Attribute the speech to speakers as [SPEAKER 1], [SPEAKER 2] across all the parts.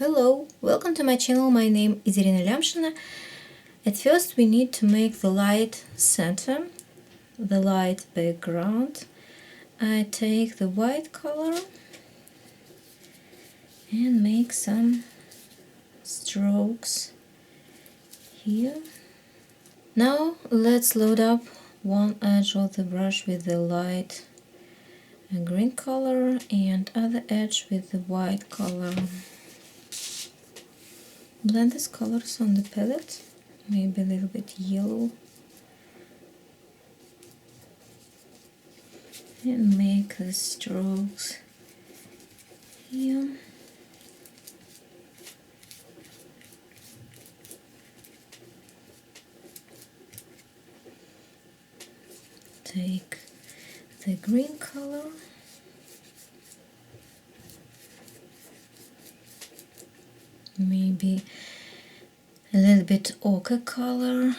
[SPEAKER 1] Hello, welcome to my channel. My name is Irina Lyamshina. At first we need to make the light center, the light background. I take the white color and make some strokes here. Now let's load up one edge of the brush with the light green color and other edge with the white color. Blend these colors on the palette, maybe a little bit yellow, and make the strokes here. Take the green color maybe a little bit ochre color,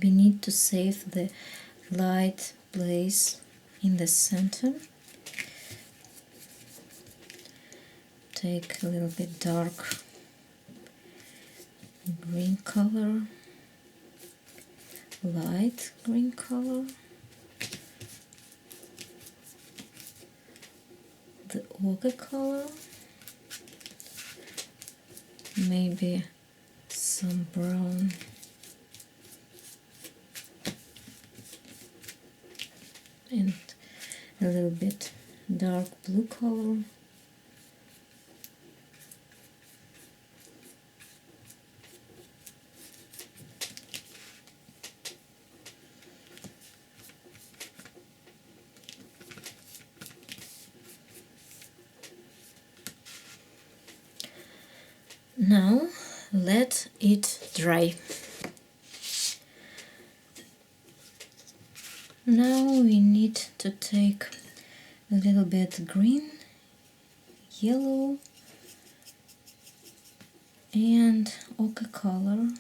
[SPEAKER 1] we need to save the light place in the center. Take a little bit dark green color, light green color, the ochre color, maybe some brown, and a little bit dark blue color. Now let it dry. Now we need to take a little bit green, yellow and ochre color.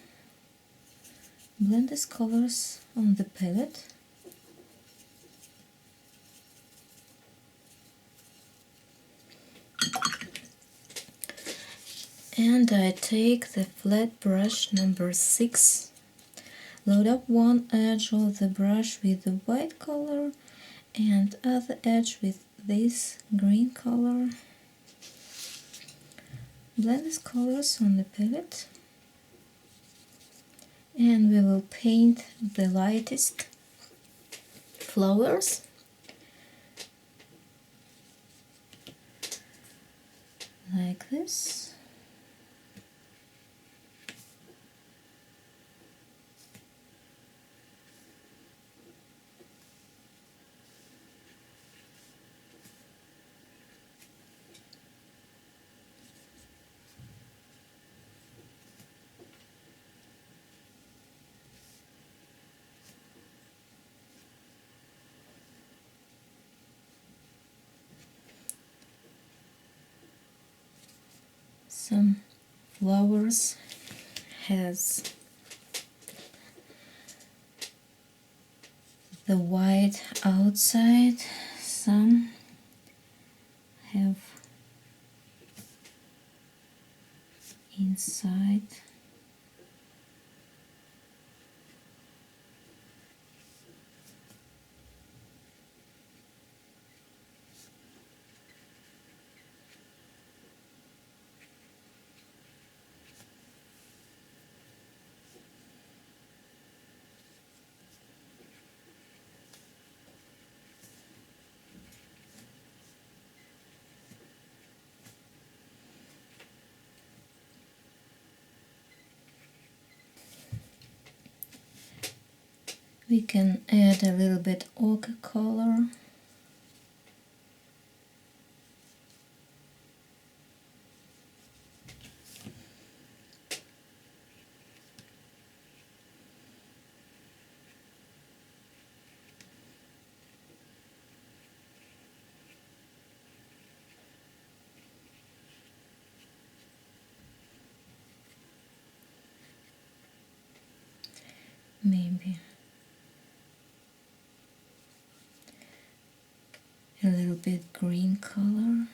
[SPEAKER 1] Blend these colors on the palette. And I take the flat brush number 6, load up one edge of the brush with the white color and other edge with this green color. Blend these colors on the palette and we will paint the lightest flowers. Like this. Some flowers has the white outside, some have inside. We can add a little bit ochre color maybe a little bit green color.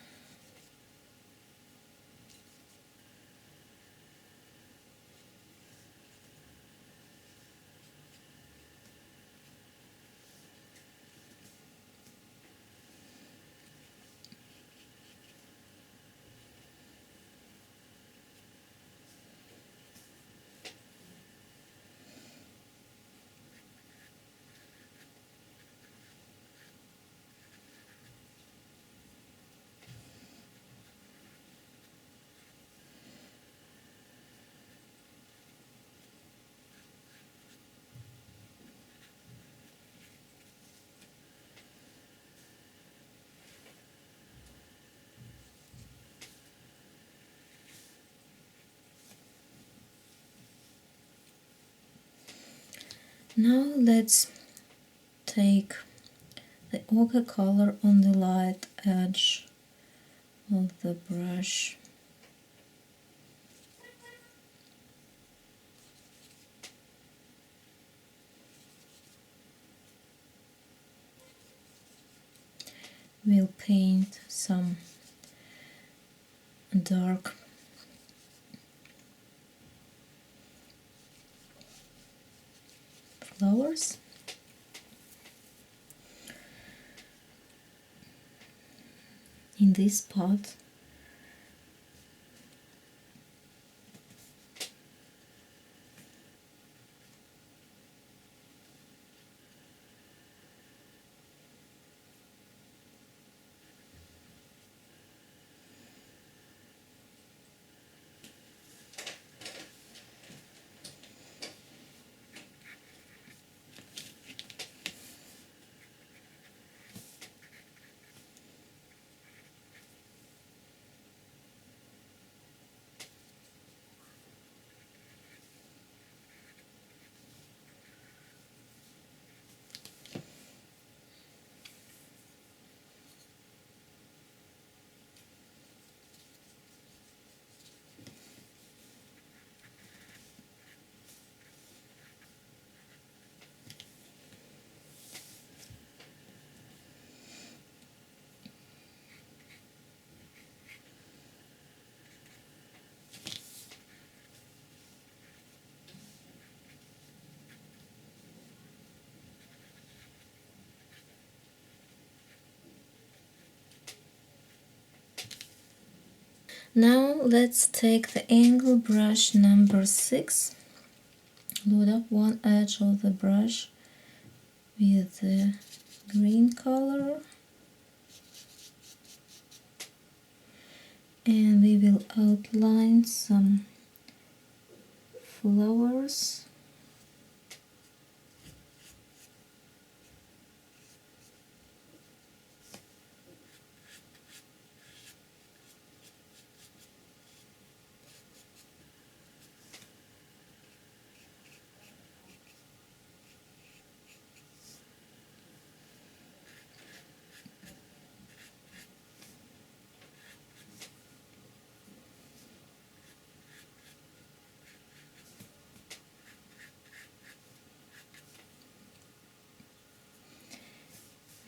[SPEAKER 1] Now let's take the ochre color on the light edge of the brush. We'll paint some dark flowers. In this spot. Now let's take the angle brush number 6, load up one edge of the brush with the green color, and we will outline some flowers.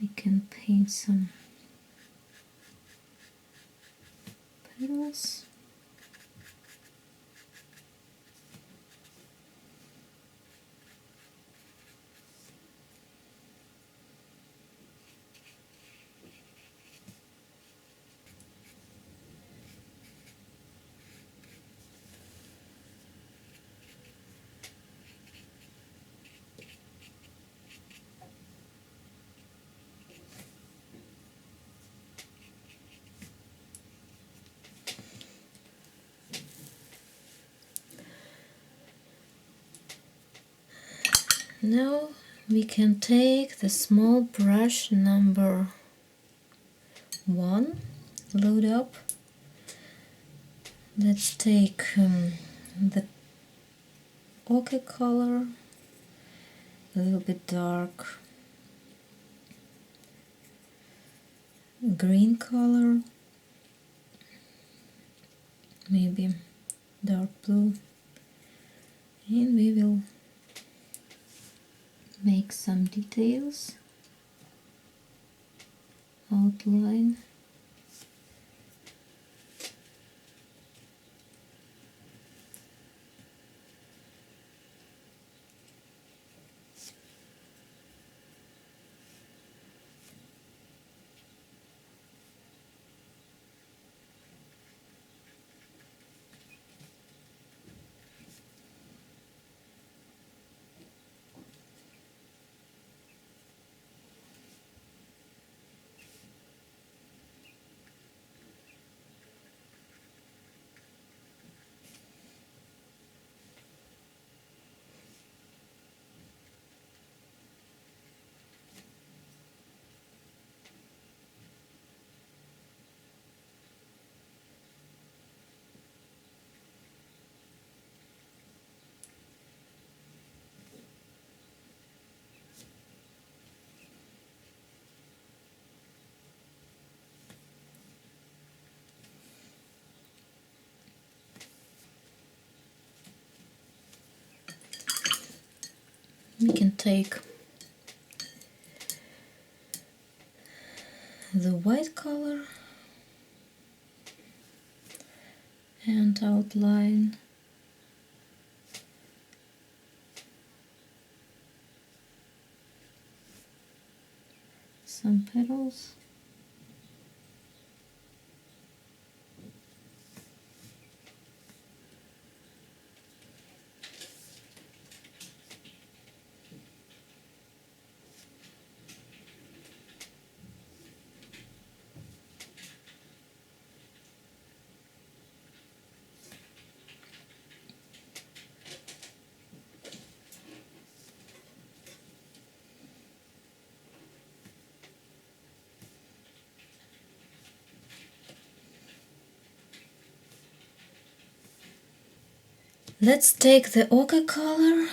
[SPEAKER 1] We can paint some petals. Now we can take the small brush number 1, load up. Let's take the ochre color, a little bit dark green color, maybe dark blue, and we will make some details, outline. We can take the white color and outline some petals. Let's take the ochre color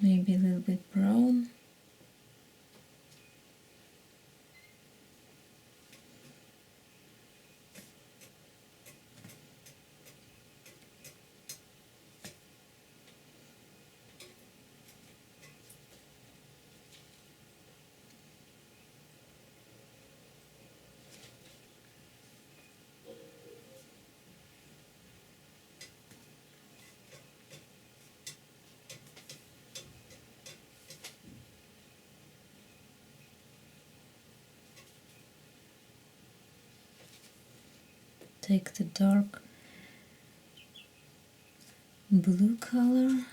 [SPEAKER 1] maybe a little bit brown. Take the dark blue color